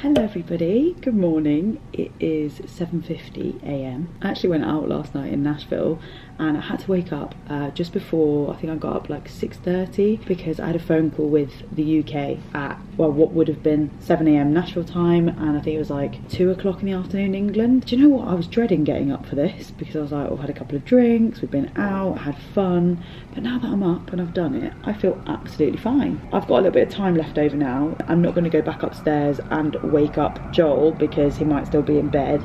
Hello everybody, good morning. It is 7:50 AM. I actually went out last night in Nashville and I had to wake up just before, I think I got up like 6:30 because I had a phone call with the UK at, well, what would have been 7 AM Nashville time, and I think it was like 2 o'clock in the afternoon England. Do you know what? I was dreading getting up for this because I was like, I've had a couple of drinks, we've been out, had fun, but now that I'm up and I've done it, I feel absolutely fine. I've got a little bit of time left over now. I'm not going to go back upstairs and wake up Joel because he might still be in bed.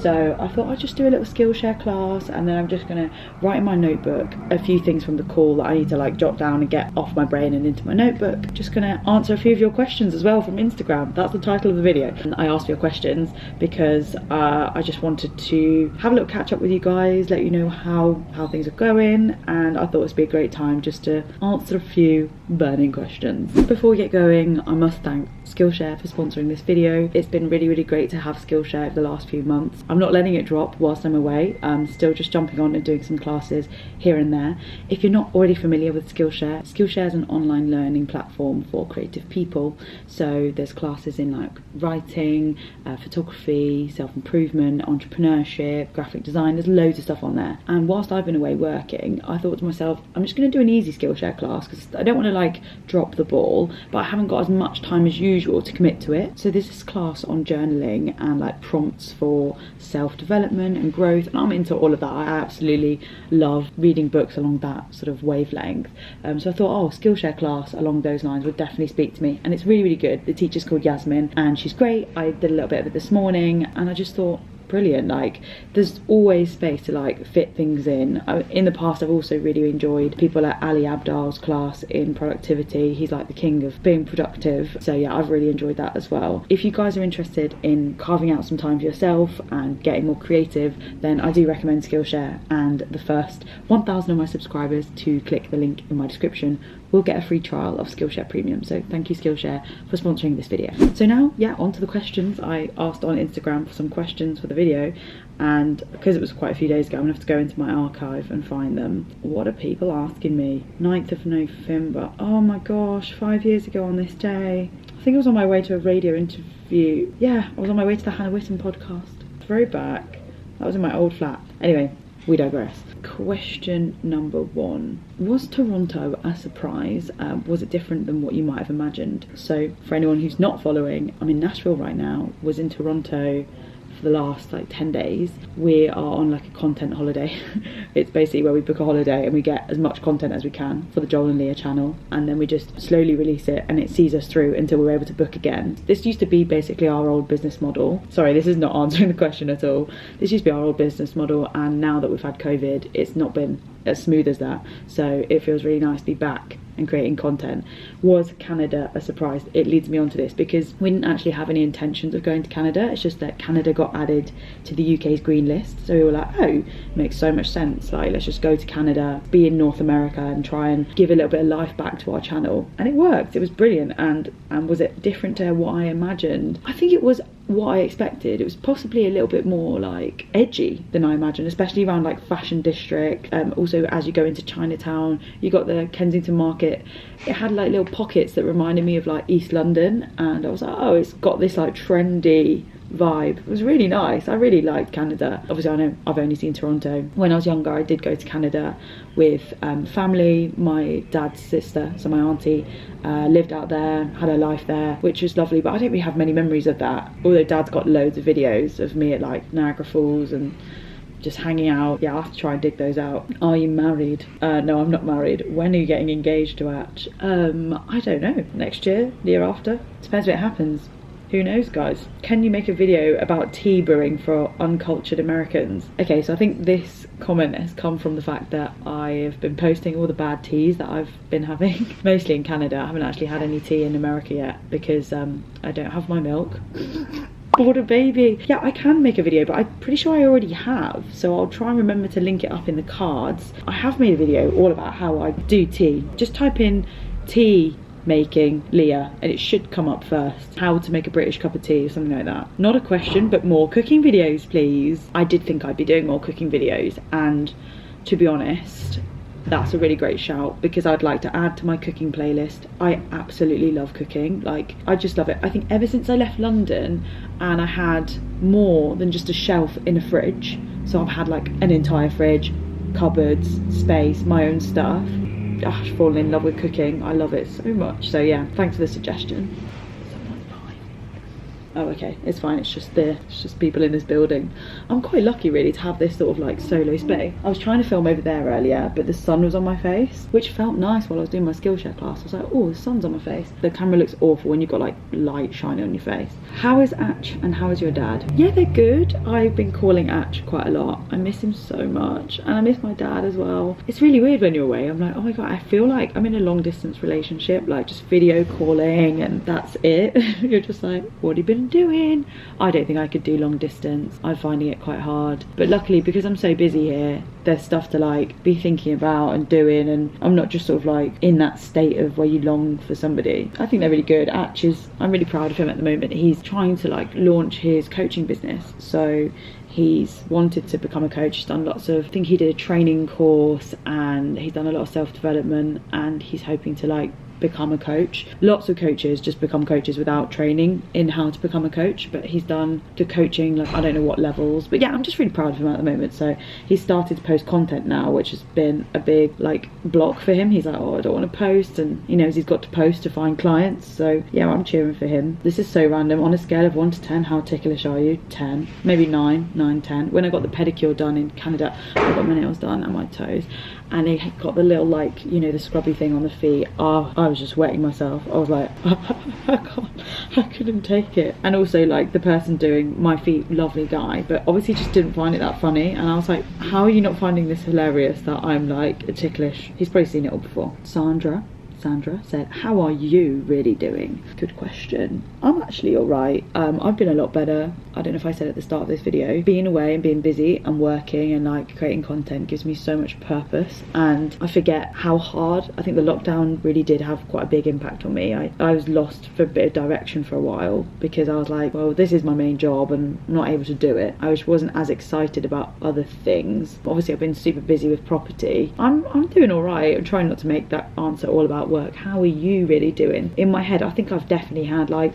So I thought I'd just do a little Skillshare class, and then I'm just going to write in my notebook a few things from the call that I need to like jot down and get off my brain and into my notebook. Just going to answer a few of your questions as well from Instagram. That's the title of the video. And I asked your questions because I just wanted to have a little catch up with you guys, let you know how things are going, and I thought it would be a great time just to answer a few burning questions. Before we get going, I must thank Skillshare for sponsoring this video. It's been really great to have Skillshare over the last few months. I'm not letting it drop whilst I'm away. I'm still just jumping on and doing some classes here and there. If you're not already familiar with Skillshare, Skillshare is an online learning platform for creative people. So there's classes in like writing, photography, self-improvement, entrepreneurship, graphic design. There's loads of stuff on there. And whilst I've been away working, I thought to myself, I'm just going to do an easy Skillshare class because I don't want to like drop the ball, but I haven't got as much time as usual to commit to it. So there's this class on journaling and like prompts for self-development and growth, and I'm into all of that. I absolutely love reading books along that sort of wavelength. So I thought, oh, Skillshare class along those lines would definitely speak to me, and it's really good. The teacher's called Yasmin and she's great. I did a little bit of it this morning and I just thought, brilliant. Like, there's always space to like fit things in. In the past I've also really enjoyed people like Ali Abdal's class in productivity. He's like the king of being productive, so yeah, I've really enjoyed that as well. If you guys are interested in carving out some time for yourself and getting more creative, then I do recommend Skillshare, and the first 1,000 of my subscribers to click the link in my description will get a free trial of Skillshare Premium. So thank you Skillshare for sponsoring this video. So now, yeah, on to the questions. I asked on Instagram for some questions for the video, and because it was quite a few days ago, I'm gonna have to go into my archive and find them. What are people asking me? 9th of November. Oh my gosh, 5 years ago on this day. I think I was on my way to a radio interview. Yeah, I was on my way to the Hannah Witten podcast. Very back. That was in my old flat. Anyway, we digress. Question number 1. Was Toronto a surprise? Was it different than what you might have imagined? So for anyone who's not following, I'm in Nashville right now, was in Toronto for the last like 10 days. We are on like a content holiday. It's basically where we book a holiday and we get as much content as we can for the Joel and Leah channel, and then we just slowly release it and it sees us through until we're able to book again. This used to be basically our old business model. Sorry, this is not answering the question at all. This used to be our old business model, and now that we've had COVID, it's not been as smooth as that, so it feels really nice to be back and creating content. Was Canada a surprise? It leads me on to this because we didn't actually have any intentions of going to Canada. It's just that Canada got added to the UK's green list, so we were like, oh, it makes so much sense, like let's just go to Canada, be in North America and try and give a little bit of life back to our channel. And it worked. It was brilliant. And was it different to what I imagined? I think it was what I expected. It was possibly a little bit more like edgy than I imagined, especially around like Fashion District. Also, as you go into Chinatown, you got the Kensington Market. It had like little pockets that reminded me of like East London, and I was like, oh, it's got this like trendy vibe. It was really nice. I really liked Canada. Obviously I know I've only seen Toronto. When I was younger, I did go to Canada with family. My dad's sister, so my auntie, lived out there, had her life there, which was lovely, but I don't really have many memories of that, although dad's got loads of videos of me at like Niagara Falls and just hanging out. Yeah, I'll have to try and dig those out. Are you married? No, I'm not married. When are you getting engaged to Atch? I don't know. Next year? The year after? Depends when it happens. Who knows, guys? Can you make a video about tea brewing for uncultured Americans? Okay, so I think this comment has come from the fact that I have been posting all the bad teas that I've been having, mostly in Canada. I haven't actually had any tea in America yet because I don't have my milk. What a baby. Yeah, I can make a video, but I'm pretty sure I already have, so I'll try and remember to link it up in the cards. I have made a video all about how I do tea. Just type in tea making Leah and it should come up first. How to make a British cup of tea or something like that. Not a question, but more cooking videos please. I did think I'd be doing more cooking videos, and to be honest, that's a really great shout, because I'd like to add to my cooking playlist. I absolutely love cooking, like I just love it. I think ever since I left London and I had more than just a shelf in a fridge, so I've had like an entire fridge, cupboards, space, my own stuff. I've fallen in love with cooking. I love it so much. So yeah, thanks for the suggestion. Oh, okay, it's fine, it's just people in this building. I'm quite lucky really to have this sort of like solo space. I was trying to film over there earlier, but the sun was on my face, which felt nice while I was doing my Skillshare class. I was like, oh, the sun's on my face. The camera looks awful when you've got like light shining on your face. How is Atch and how is your dad? Yeah, they're good. I've been calling Atch quite a lot. I miss him so much, and I miss my dad as well. It's really weird when you're away. I'm like, oh my god, I feel like I'm in a long distance relationship, like just video calling and that's it. You're just like, what have you been doing? I don't think I could do long distance. I'm finding it quite hard, but luckily because I'm so busy here, there's stuff to like be thinking about and doing, and I'm not just sort of like in that state of where you long for somebody. I think they're really good. I'm really proud of him at the moment. He's trying to like launch his coaching business, so he's wanted to become a coach. He's done lots of, I think he did a training course, and he's done a lot of self-development, and he's hoping to like become a coach. Lots of coaches just become coaches without training in how to become a coach, but he's done the coaching, like I don't know what levels, but yeah, I'm just really proud of him at the moment. So he's started to post content now, which has been a big like block for him. He's like, oh, I don't want to post, and he knows he's got to post to find clients. So yeah, I'm cheering for him. This is so random. On a scale of 1 to 10, how ticklish are you? 10, maybe 9, 10. When I got the pedicure done in Canada, I got my nails done and my toes, and they got the little like, you know, the scrubby thing on the feet. Oh, I was just wetting myself. I was like, I couldn't take it. And also like the person doing my feet, lovely guy, but obviously just didn't find it that funny. And I was like, how are you not finding this hilarious that I'm like a ticklish? He's probably seen it all before. Sandra said, how are you really doing? Good question. I'm actually all right. I've been a lot better. I don't know if I said at the start of this video, being away and being busy and working and like creating content gives me so much purpose, and I forget how hard. I think the lockdown really did have quite a big impact on me. I was lost for a bit of direction for a while, because I was like, well, this is my main job and I'm not able to do it. I just wasn't as excited about other things. Obviously I've been super busy with property. I'm doing all right. I'm trying not to make that answer all about work. How are you really doing? In my head, I think I've definitely had like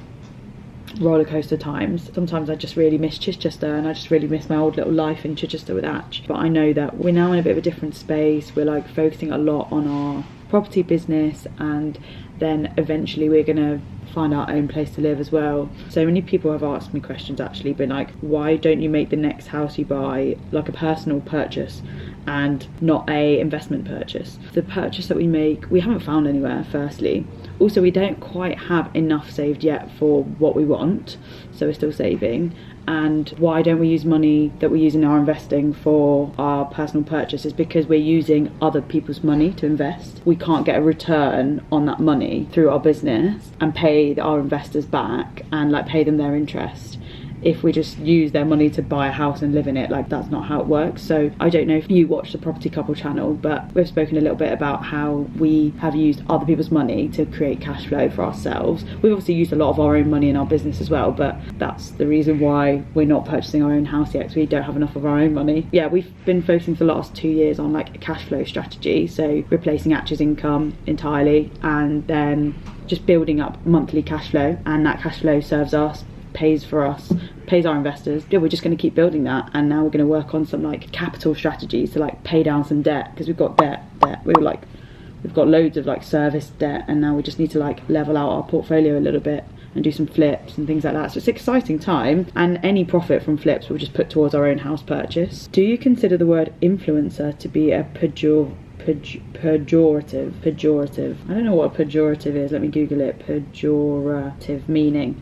roller coaster times. Sometimes I just really miss Chichester, and I just really miss my old little life in Chichester with Atch. But I know that we're now in a bit of a different space. We're like focusing a lot on our property business, and then eventually we're gonna find our own place to live as well. So many people have asked me questions actually, been like, why don't you make the next house you buy like a personal purchase and not a investment purchase? The purchase that we make, we haven't found anywhere, firstly. Also, we don't quite have enough saved yet for what we want, so we're still saving. And why don't we use money that we use in our investing for our personal purchases? Because we're using other people's money to invest. We can't get a return on that money through our business and pay our investors back and like pay them their interest if we just use their money to buy a house and live in it. Like, that's not how it works. So I don't know if you watch the Property Couple channel, but we've spoken a little bit about how we have used other people's money to create cash flow for ourselves. We've obviously used a lot of our own money in our business as well, but that's the reason why we're not purchasing our own house yet, because we don't have enough of our own money. Yeah, we've been focusing for the last 2 years on like a cash flow strategy, so replacing Atch's income entirely and then just building up monthly cash flow, and that cash flow serves us, pays for us, pays our investors. Yeah, we're just going to keep building that, and now we're going to work on some like capital strategies to like pay down some debt, because we've got debt. We've got loads of like service debt, and now we just need to like level out our portfolio a little bit and do some flips and things like that. So it's an exciting time, and any profit from flips we'll just put towards our own house purchase. Do you consider the word influencer to be a pejorative? I don't know what a pejorative is. Let me Google it. Pejorative meaning.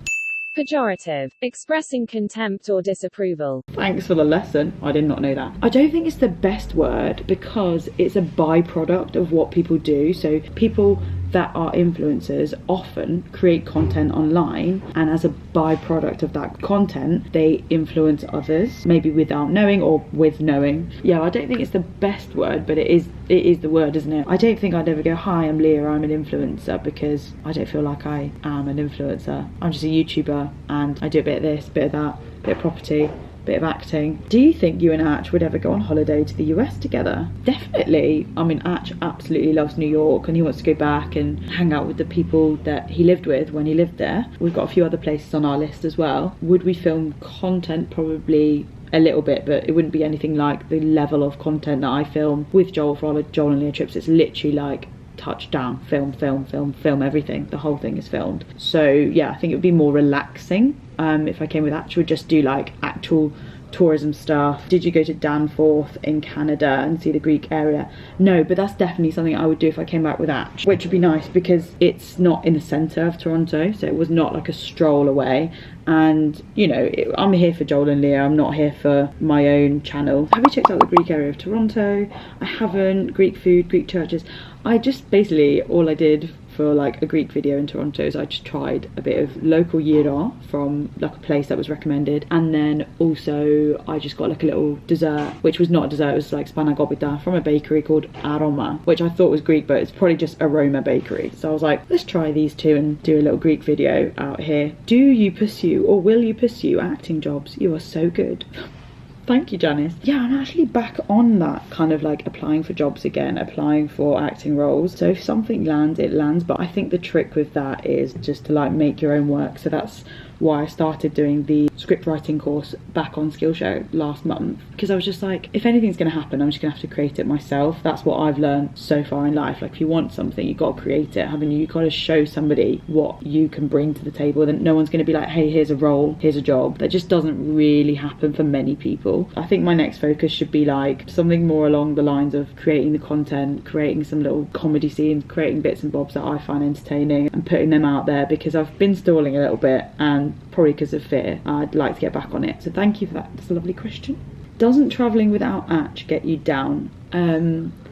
Pejorative, expressing contempt or disapproval. Thanks for the lesson. I did not know that. I don't think it's the best word, because it's a byproduct of what people do. So people that are influencers often create content online, and as a byproduct of that content they influence others, maybe without knowing or with knowing. Yeah, I don't think it's the best word, but it is the word, isn't it? I don't think I'd ever go, hi, I'm Leah, I'm an influencer, because I don't feel like I am an influencer. I'm just a YouTuber, and I do a bit of this, bit of that, bit of property, bit of acting. Do you think you and Atch would ever go on holiday to the US together? Definitely. I mean, Atch absolutely loves New York and he wants to go back and hang out with the people that he lived with when he lived there. We've got a few other places on our list as well. Would we film content? Probably a little bit, but it wouldn't be anything like the level of content that I film with Joel for all the Joel and Leah trips. It's literally like touchdown, film, everything. The whole thing is filmed. So yeah, I think it would be more relaxing if I came with Atch. Would just do like actual tourism stuff. Did you go to Danforth in Canada and see the Greek area? No, but that's definitely something I would do if I came back with Atch, which would be nice because it's not in the centre of Toronto, so it was not like a stroll away. And you know, I'm here for Joel and Leah, I'm not here for my own channel. Have you checked out the Greek area of Toronto? I haven't. Greek food, Greek churches. I just basically, all I did for like a Greek video in Toronto is I just tried a bit of local gyro from like a place that was recommended, and then also I just got like a little dessert, which was not a dessert, it was like spanagopita from a bakery called Aroma, which I thought was Greek, but it's probably just Aroma Bakery. So I was like, let's try these two and do a little Greek video out here. Do you pursue or will you pursue acting jobs? You are so good. Thank you, Janice. Yeah, I'm actually back on that kind of like applying for jobs again, applying for acting roles. So if something lands, it lands. But I think the trick with that is just to like make your own work. So that's why I started doing the script writing course back on Skillshare last month, because I was just like, if anything's going to happen, I'm just going to have to create it myself. That's what I've learned so far in life. Like if you want something, you've got to create it, haven't you? You've got to show somebody what you can bring to the table. Then no one's going to be like, hey, here's a role, here's a job. That just doesn't really happen for many people. I think my next focus should be like something more along the lines of creating the content, creating some little comedy scenes, creating bits and bobs that I find entertaining and putting them out there, because I've been stalling a little bit, and probably because of fear, I'd like to get back on it. So thank you for that. That's a lovely question. Doesn't travelling without Atch get you down?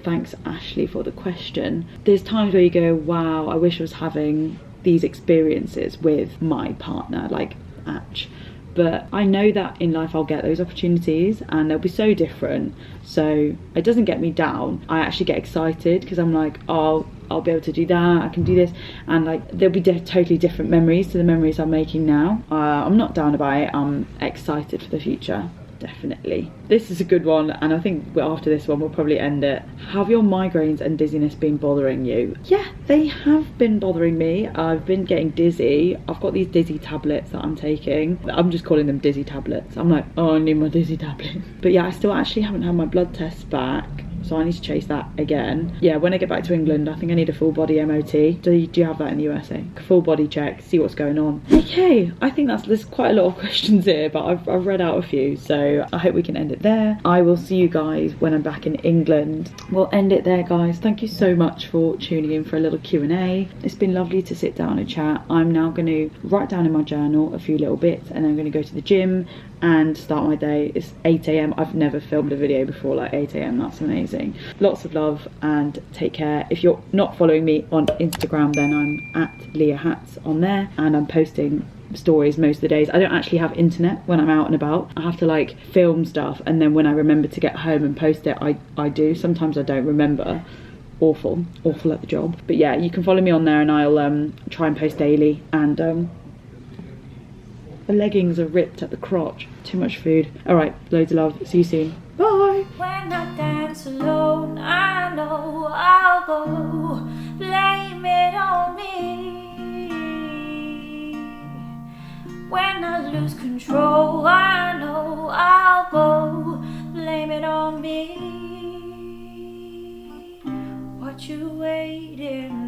Thanks, Ashley, for the question. There's times where you go, wow, I wish I was having these experiences with my partner, like Atch. But I know that in life I'll get those opportunities and they'll be so different. So it doesn't get me down. I actually get excited because I'm like, oh, I'll be able to do that, I can do this, and like there'll be totally different memories to the memories I'm making now. I'm not down about it, I'm excited for the future, definitely. This is a good one, and I think after this one we'll probably end it. Have your migraines and dizziness been bothering you? Yeah, they have been bothering me. I've been getting dizzy. I've got these dizzy tablets that I'm taking. I'm just calling them dizzy tablets. I'm like, oh, I need my dizzy tablet. But yeah, I still actually haven't had my blood tests back, so I need to chase that again. Yeah, when I get back to England, I think I need a full body MOT. Do you have that in the USA? Full body check, see what's going on. Okay, I think there's quite a lot of questions here, but I've read out a few, so I hope we can end it there. I will see you guys when I'm back in England. We'll end it there, guys. Thank you so much for tuning in for a little Q&A. It's been lovely to sit down and chat. I'm now going to write down in my journal a few little bits, and then I'm going to go to the gym and start my day. It's 8 AM. I've never filmed a video before like 8 AM. That's amazing. Lots of love and take care. If you're not following me on Instagram, then I'm at Leah Hats on there, and I'm posting stories most of the days. I don't actually have internet when I'm out and about. I have to like film stuff, and then when I remember to get home and post it, I do. Sometimes I don't remember. Awful at the job. But yeah, you can follow me on there, and I'll try and post daily. And the leggings are ripped at the crotch. Too much food. Alright, loads of love. See you soon. Bye. When I dance alone, I know I'll go. Blame it on me. When I lose control, I know I'll go. Blame it on me. What you waiting